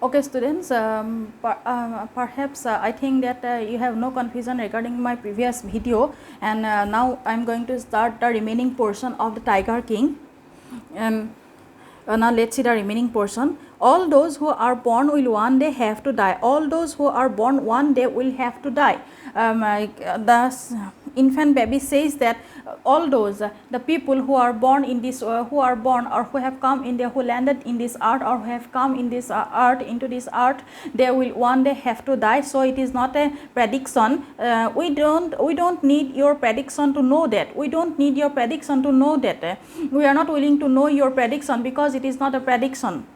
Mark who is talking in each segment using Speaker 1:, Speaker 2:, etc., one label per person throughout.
Speaker 1: Okay, students, perhaps I think that you have no confusion regarding my previous video, and now I am going to start the remaining portion of the Tiger King. Now let's see the remaining portion. All those who are born will one day have to die. All those who are born one day will have to die. The infant baby says that all those the people who are born in this who are born or who have come in there, who landed in this earth or who have come in this earth into this earth, they will one day have to die. So it is not a prediction. We don't need your prediction to know that. We don't need your prediction to know that. We are not willing to know your prediction because it is not a prediction.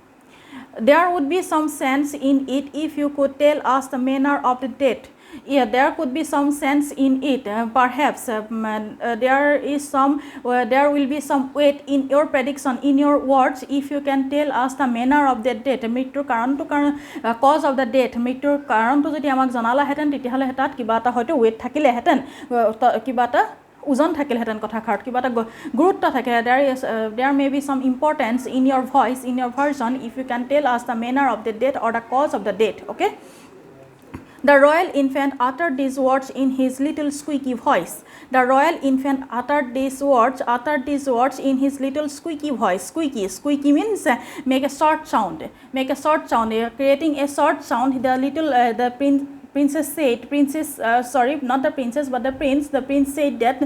Speaker 1: There would be some sense in it if you could tell us the manner of the death. Yeah, there could be some sense in it. Perhaps there is some there will be some weight in your prediction, in your words, if you can tell us the manner of the death. মৃত্যুৰ কাৰণটো cause of the death, মৃত্যুৰ কাৰণটো যদি আমাক জনালাহেঁতেন তেতিয়াহ'লে তাত কিবা এটা হয়তো weight থাকিলেহেঁতেন, কিবা এটা ওজন থাকিলেহেঁতেন কথাষাৰত, কিবা এটা গুৰুত্ব থাকে. There may be some importance in your voice, in your version, if you can tell us the manner of the death or the cause of the death. Okay. The royal infant uttered these words in his little squeaky voice. The royal infant uttered these words in his little squeaky voice. Squeaky means make a short sound. Make a short sound. Creating a short sound. The princess said, sorry, not the princess but the prince said that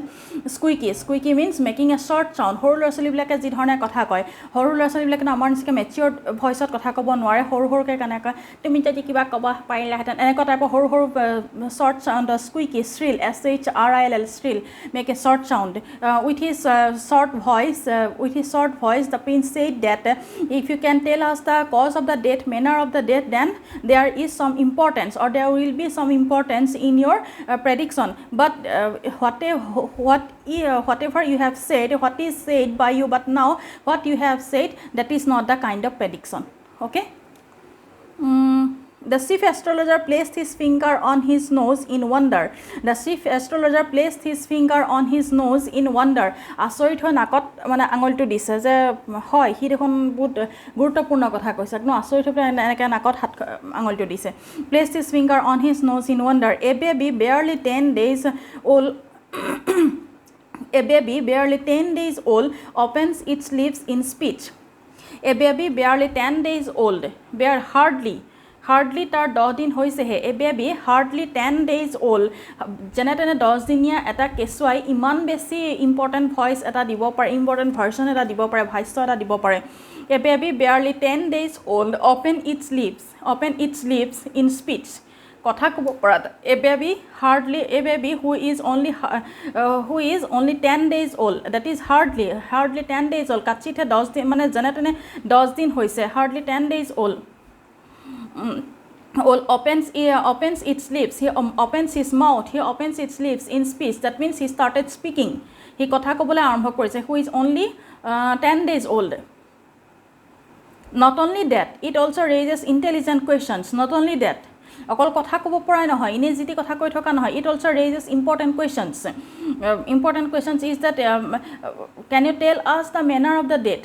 Speaker 1: squeaky means making a short sound. সৰু ল'ৰা ছোৱালীবিলাকে যি ধৰণে কথা কয়, সৰু ল'ৰা ছোৱালীবিলাকে আমাৰ নিচিনা মেচিয়ৰ্ড ভইচত কথা ক'ব নোৱাৰে, সৰুকৈ কেনেকৈ তুমি যদি কিবা ক'ব পাৰিলাহেঁতেন এনেকুৱা টাইপৰ সৰু short sound, squeaky, shrill, shrill, shrill, make a short sound. With his short voice, the prince said that if you can tell us the cause of the death, manner of the death, then there is some importance or there will be some importance in your prediction. But whatever you have said, what is said by you, but now what you have said, that is not the kind of prediction. Okay. The chief astrologer placed his finger on his nose in wonder. The chief astrologer placed his finger on his nose in wonder. আচৰিত হৈ নাকত মানে আঙুলিটো দিছে যে হয় C দেখোন বহুত গুৰুত্বপূৰ্ণ কথা কৈছে, কিন্তু আচৰিত হৈ এনেকৈ নাকত হাত আঙুলিটো দিছে. Placed his finger on his nose in wonder. A baby barely 10 days old opens its lips in speech. A baby barely 10 days old, hardly তাৰ 10 দিন হৈছেহে. A baby hardly 10 days old, যেনে তেনে 10 দিনীয়া এটা কেঁচুৱাই ইমান বেছি ইম্পৰ্টেণ্ট ভইচ এটা দিব পাৰে, ইম্পৰ্টেণ্ট ভাৰ্চন এটা দিব পাৰে, ভাষ্য এটা দিব পাৰে. A baby barely 10 days old open its lips in speech. কথা ক'ব পৰা. A baby who is only 10 days old, that is hardly 10 days old, কাচিতহে 10 দিন মানে যেনে তেনে 10 দিন হৈছে, hardly 10 days old. Opens its lips. He opens his mouth. He opens its lips in speech. That means he started speaking. He কথা ক'বলৈ আৰম্ভ কৰিছে. Who is only 10 days old. Not only that, it also raises intelligent questions. Not only that, অকল কথা ক'ব পৰাই নহয়, ইনে যিটি কথা কৈ থকা নহয়. It also raises important questions. Important questions is that can you tell us the manner of the death?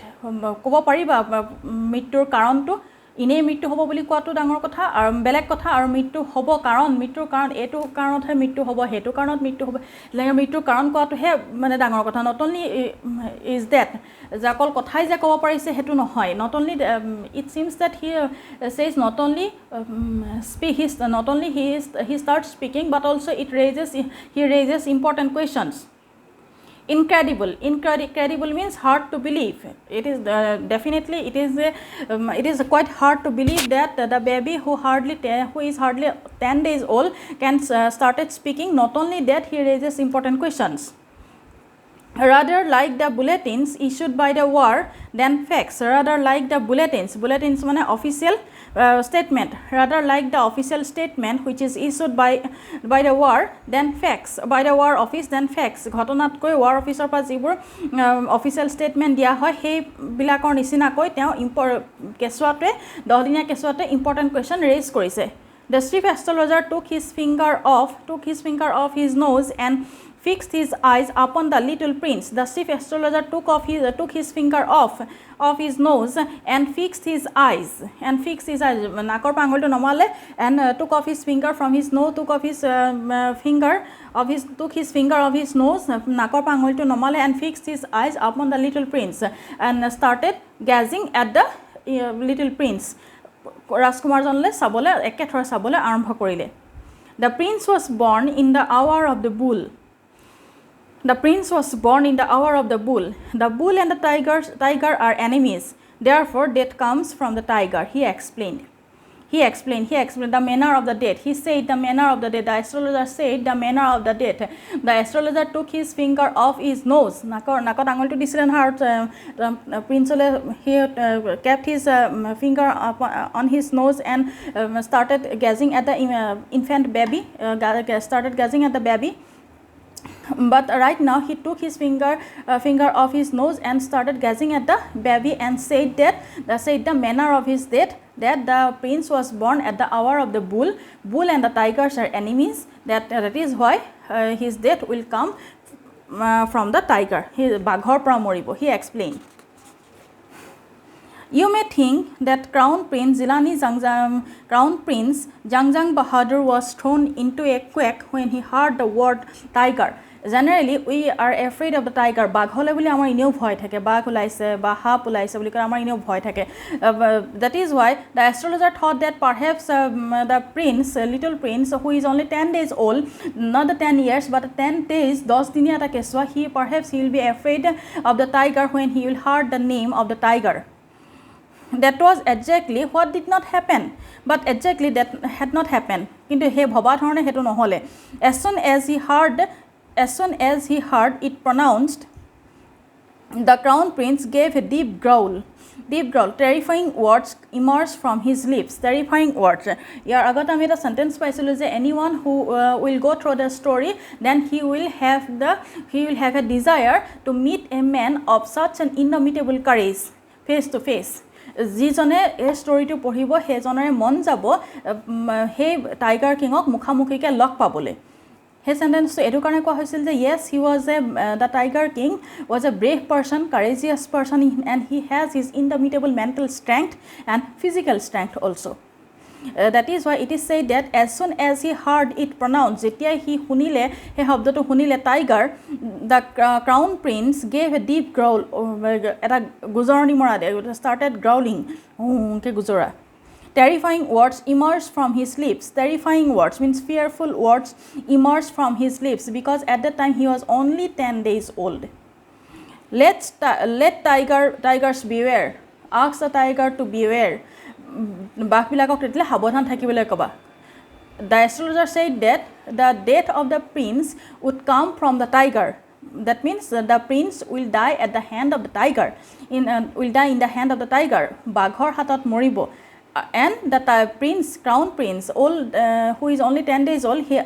Speaker 1: ক'ব পাৰিবা মৃত্যুৰ কাৰণটো? ইনেই মৃত্যু হ'ব বুলি কোৱাটো ডাঙৰ কথা আৰু বেলেগ কথা, আৰু মৃত্যুৰ কাৰণ এইটো কাৰণতহে মৃত্যু হ'ব, সেইটো কাৰণত মৃত্যু হ'ব, মৃত্যুৰ কাৰণ কোৱাটোহে মানে ডাঙৰ কথা. নট অনলি ইজ ডেট যে অকল কথাই যে ক'ব পাৰিছে সেইটো নহয়. Not only it seems that he says not only he start speaking but also' he raises important questions. Incredible means hard to believe. It is definitely it is quite hard to believe that the baby who is hardly 10 days old can started speaking. Not only that, he raises important questions. Rather like the bulletins issued by the war than facts. Rather like the bulletins মানে official statement. Rather like the official statement which is issued by the war than facts. By the war office than facts. ঘটনাতকৈ war officer পৰা যিবোৰ official statement দিয়া হয় সেইবিলাকৰ নিচিনাকৈ তেওঁ কেঁচুৱাটোৱে 10 দিনীয়া কেঁচুৱাটোৱে important question raise কৰিছে. The chief astrologer took his finger off his nose and fixed his eyes upon the little prince. The chief astrologer took his finger off his nose and fixed his eyes. Nakor pangolto nomale and took off his finger from his nose. Took his finger of his nose. Nakor pangolto nomale and fixed his eyes upon the little prince and started gazing at the little prince. Rajkumar janle sabole ekke thora sabole arambho korile. The prince was born in the hour of the bull. The prince was born in the hour of the bull. The bull and the tiger are enemies. Therefore, death comes from the tiger. He explained the manner of the death. He said the manner of the death. The astrologer said the manner of the death. The astrologer took his finger off his nose. Nakot angol to discern heart. Prince he kept his finger on his nose and started gazing at the infant baby. Started gazing at the baby. But right now he took his finger off his nose and started gazing at the baby and said the manner of his death, that the prince was born at the hour of the bull. Bull and the tigers are enemies. That is why his death will come from the tiger. Baghor pra moribo. He explained. You may think that Crown Prince Jangjang Bahadur was thrown into a quake when he heard the word tiger. Generally, we are afraid of the tiger. Bagh hole boli amar ineo bhoy thake. Bagh ulaise ba hap ulaise boli kore amar ineo bhoy thake. That is why the astrologer thought that perhaps the prince, little prince, who is only 10 days old, not the 10 years, but 10 days, 10 dinia ta keswa, perhaps he will be afraid of the tiger when he will heard the name of the tiger. That was exactly what did not happen. But exactly that had not happened. Kintu he bhoba dhorone hetu nohole. As soon as he heard it pronounced, the crown prince gave a deep growl. Terrifying words emerged from his lips. Terrifying words. Yar agot ami eta sentence paisilo je anyone who will go through the story, then he will have a desire to meet a man of such an indomitable courage face to face. যিজনে এই ষ্টৰিটো পঢ়িব সেইজনৰে মন যাব সেই tiger কিঙক মুখামুখিকে log পাবলৈ। সেই সেন্টেন্সটো এইটো কাৰণে কোৱা হৈছিল যে yes, he was the tiger king was a brave person, courageous person, and he has his indomitable mental strength and physical strength also. That is why it is said that as soon as he heard it pronounced, jetia he hunile he shobdoto hunile tiger, the crown prince gave a deep growl, eta gujorani mora de started growling ke gujora. Terrifying words emerged from his lips. Terrifying words means fearful words emerged from his lips, because at that time he was only 10 days old. Let tigers beware. Ask the tiger to beware. Baghbilakok tetile habodhan thakibole koba. The astrologer said that the death of the prince would come from the tiger. That means the prince will die at the hand of the tiger. Will die in the hand of the tiger. Baghor hatot moribo. And the crown prince, who is only 10 days old, he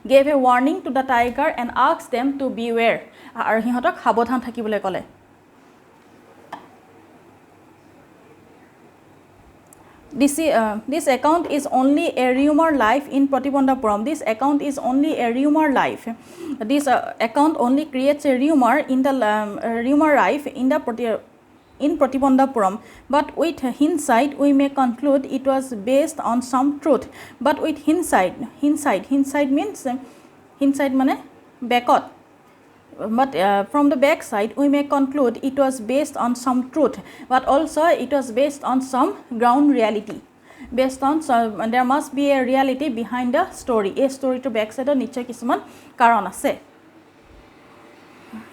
Speaker 1: gave a warning to the tiger and asked them to beware. Ar hihotok habodhan thakibole kole. This account is only a rumor life in Pratibandhapuram. This account is only a rumor life. This account only creates a rumor in the rumor life in Pratibandhapuram. But with hindsight, we may conclude it was based on some truth. But with hindsight means hindsight mane backot. But from the back side, we may conclude it was based on some truth, but also it was based on some ground reality. There must be a reality behind the story. A story to back side niche kisuman karon ase.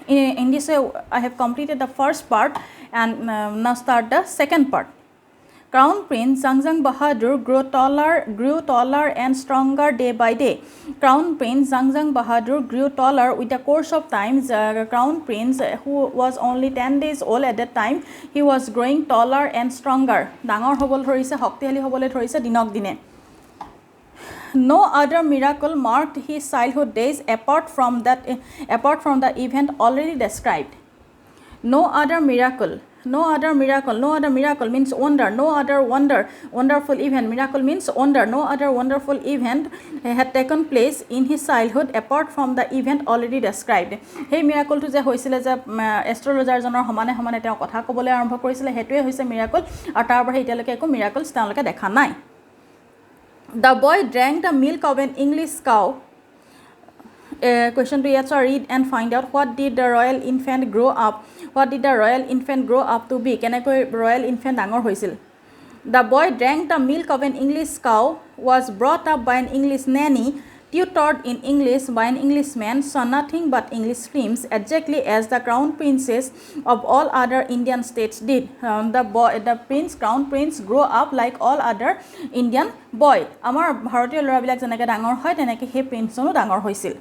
Speaker 1: In this way, I have completed the first part and now start the second part. Crown Prince Jangjang Bahadur grew taller and stronger day by day. Crown Prince Jangjang Bahadur grew taller with the course of time. Crown Prince, who was only 10 days old at that time, he was growing taller and stronger. Dangor hobol thorise, hoktihali hobole thorise dinok dine. No other miracle marked his childhood days apart from the event already described. No other miracle no other miracle means wonder, no other wonderful event, miracle means wonder, no other wonderful event had taken place in his childhood apart from the event already described. Hey miracle to je hoisile je astrologer jonor homane homane te kotha kobole arambho korisile hetue hoise miracle aru tar pore etialoke eko miracles taoloke dekha nai. The boy drank the milk of an English cow. Question to answer, read and find out what did the royal infant grow up. What did the royal infant grow up to be? Kenekoi royal infant dangor hoisil. The boy drank the milk of an English cow, was brought up by an English nanny, tutored in English by an Englishman, saw nothing but English films, exactly as the crown princes of all other Indian states did. Crown prince grew up like all other Indian boy. Amar bharatiyo lora bilak jeneke dangor hoy teneke he prince ono dangor hoisil.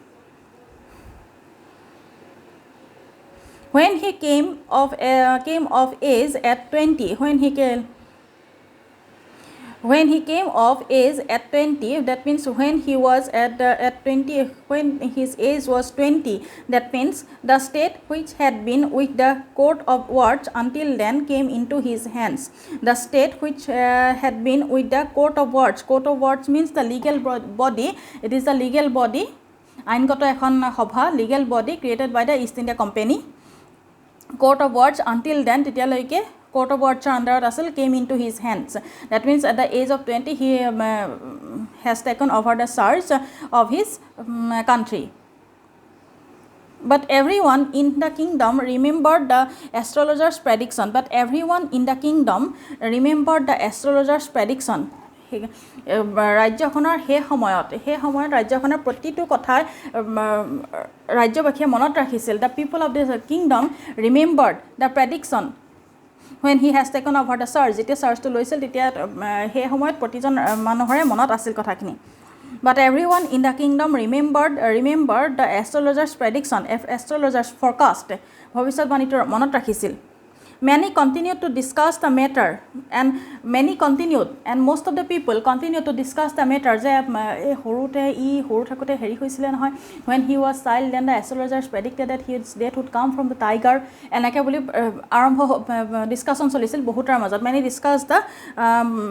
Speaker 1: When he came of age at 20, when he came of age at 20, that means when he was at 20, when his age was 20, that means the state which had been with the court of wards until then came into his hands. The state which had been with the court of wards means the legal body. It is the legal body, আইনগত এখন সভা, legal body created by the East India Company. Court of wards until then tetialoike court of wards under Russell came into his hands. That means at the age of 20 he has taken over the charge of his country. But everyone in the kingdom remembered the astrologer's prediction. ৰাজ্যখনৰ সেই সময়ত ৰাজ্যখনৰ প্ৰতিটো কথা ৰাজ্যবাসীয়ে মনত ৰাখিছিল. The people of the kingdom remembered the prediction when he has taken over the charge. যেতিয়া চাৰ্জটো লৈছিল তেতিয়া সেই সময়ত প্ৰতিজন মানুহৰে মনত আছিল কথাখিনি. But everyone in the kingdom remembered the astrologer's prediction, astrologer's forecast, ভৱিষ্যতবাণীটো মনত ৰাখিছিল. Many continued to discuss the matter, and most of the people continued to discuss the matter. Je horu thakote heri hoisile nohoy, when he was child, then the astrologers predicted that his death would come from the tiger. Enake boli arambho discussion cholisil bohutar majot. Many discussed the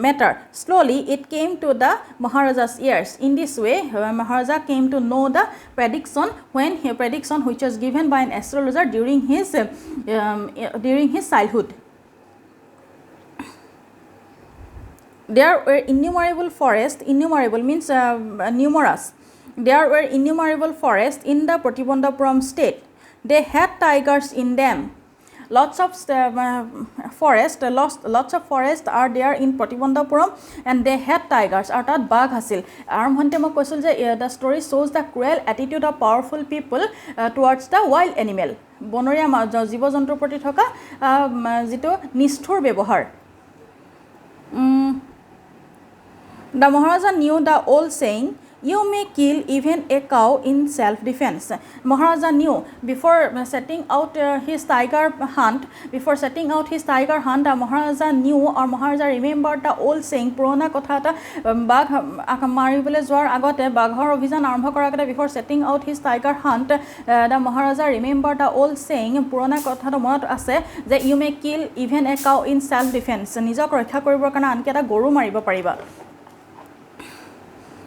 Speaker 1: matter. Slowly it came to the Maharaja's ears. In this way Maharaja came to know the prediction which was given by an astrologer during his childhood. There were innumerable forests. Innumerable means numerous. There were innumerable forests in the Pratibandapuram state. They had tigers in them. Lots of forests are there in Pratibandapuram, and they had tigers. Artat bag hasil. Arambhante mo koisul je the story shows the cruel attitude of powerful people towards the wild animal. বনৰীয়া জীৱ জন্তুৰ প্ৰতি থকা যিটো নিষ্ঠুৰ ব্যৱহাৰ. The Maharaja knew the old saying, you may kill even a cow in self-defense. Maharaja knew before setting out his tiger hunt. Maharaja knew, or Maharaja remembered the old saying. Purana kotha eta bag maribole joar agote baghor obhijan arambho kora agate before setting out his tiger hunt, the Maharaja remembered the old saying. Purana kotha to monot ase je you may kill even a cow in self-defense. Nijok rakha koribor karone anki eta goru maribo pariba.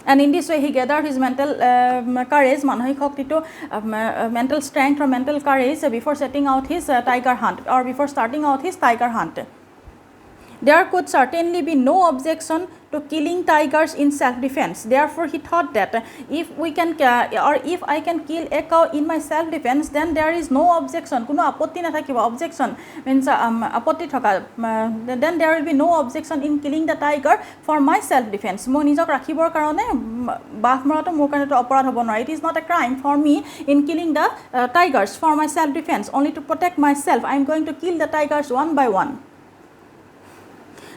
Speaker 1: And in this way he gathered his mental courage, manohik shoktito, mental strength or mental courage before setting out his tiger hunt, or before starting out his tiger hunt. There could certainly be no objection to killing tigers in self-defense. Therefore he thought that if I can kill a cow in my self-defense, then there is no objection. Kuno apotti nathakibo. Objection means apotti thoka. Then there will be no objection in killing the tiger for my self-defense. Moi nijok rakhibor karone baঘ marato mor karone to aparad hobo nore. It is not a crime for me in killing the tigers for my self-defense. Only to protect myself, I am going to kill the tigers one by one.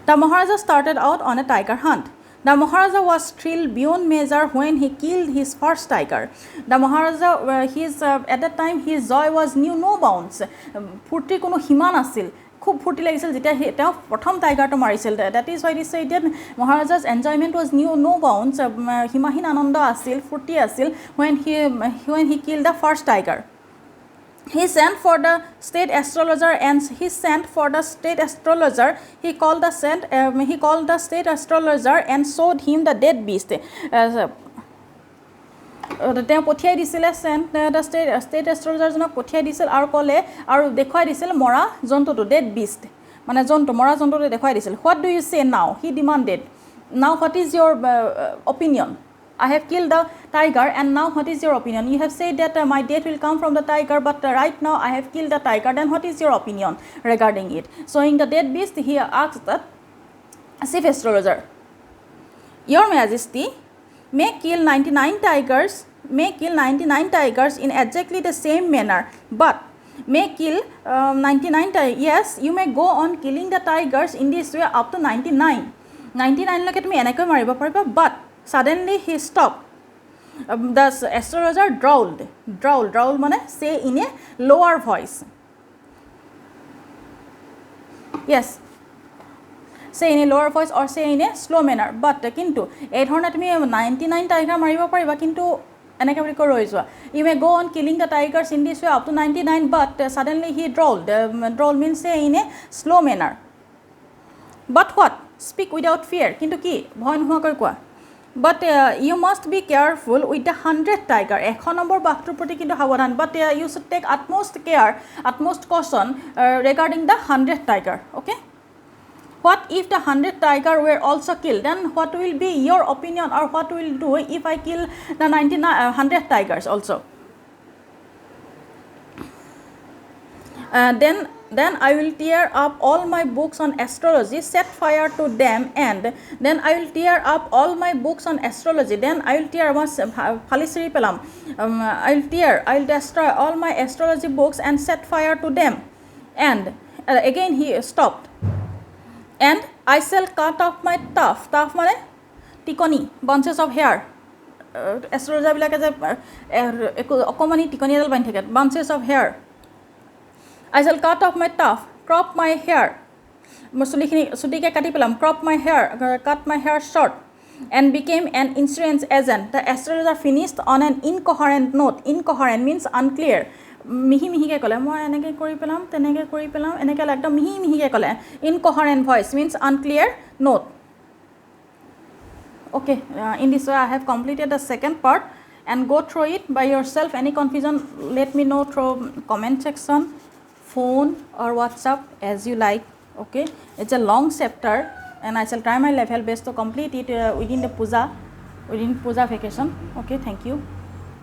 Speaker 1: The Maharaja started out on a tiger hunt. The Maharaja was thrilled beyond measure when he killed his first tiger. The Maharaja, at that time his joy was knew no bounds. Furti kono hima nasil. খুব ফূৰ্তি লাগিছিল যেতিয়া তেওঁ প্ৰথম টাইগাৰটো মাৰিছিল. That is why it is said that Maharaja's enjoyment was no bounds. হিমাহীন আনন্দ আছিল, ফূৰ্তি আছিল when he killed the first tiger. He sent for the state astrologer and he sent for the state astrologer. He called the state astrologer and showed him the dead beast. তেওঁ পঠিয়াই দিছিলে state এষ্ট্ৰলজাৰজনক পঠিয়াই দিছিল আৰু ক'লে আৰু দেখুৱাই দিছিল মৰা জন্তুটো ডেড বিষ্ট মানে মৰা জন্তুটো দেখুৱাই দিছিল what do you say now he demanded now what is your opinion I have killed the tiger and now what is your opinion? You have said that my death will come from the tiger but right now I have killed the tiger, then what is your opinion regarding it? Showing the dead beast, he asked the chief astrologer, Your Majesty may kill 99 tigers in exactly the same manner but may kill 99 tigers. Yes, you may go on killing the tigers in this way up to 99 লৈকে তুমি এনেকৈ মাৰিব পাৰিবা but suddenly he stopped. The astrologer drawled মানে say in a lower voice. Yes, say in a lower voice or say in a slow manner. But কিন্তু এই ধৰণে তুমি 99 টাইগাৰ মাৰিব পাৰিবা কিন্তু এনেকৈ বুলি কৈ ৰৈ যোৱা. You may go on killing the tigers in this way up to 99 but suddenly he drawled. Drawl means say in a slow manner. But what? Speak without fear. কিন্তু কি ভয় নোহোৱাকৈ কোৱা. But you must be careful with the 100 tiger. 100 number বাঘটোৰ প্ৰতি কিন্তু সাৱধান. But you should take utmost care, utmost caution regarding the 100 tiger. Okay? What if the 100 tiger were also killed? Then what will be your opinion or what will do if I kill the 100 tigers also? Then I will tear up all my books on astrology, set fire to them, and then I will tear up all my books on astrology. Then I will tear I will destroy all my astrology books and set fire to them. And again he stopped. And I shall cut off my tuft মানে টিকনি, bunches of hair. এষ্ট্ৰলজাৰবিলাকে যে অকণমানি টিকনি এডাল বান্ধি থাকে, bunches of hair. I shall cut off my tuft, crop my hair. মই চুলিখিনি চুটিকৈ কাটি পেলাম, crop my hair, cut my hair short, and became an insurance agent. The astrologer finished on an incoherent note. Incoherent means unclear. মিহিকৈ ক'লে মই এনেকৈ কৰি পেলাম তেনেকৈ কৰি পেলাম এনেকৈ একদম মিহিকৈ ক'লে. Incoherent voice means unclear note. Okay, in this way I have completed the second part and go through it by yourself. Any confusion, let me know through comment section, phone or WhatsApp as you like. Okay, it's a long chapter and I shall try my level best to complete it within puja vacation. Okay, thank you.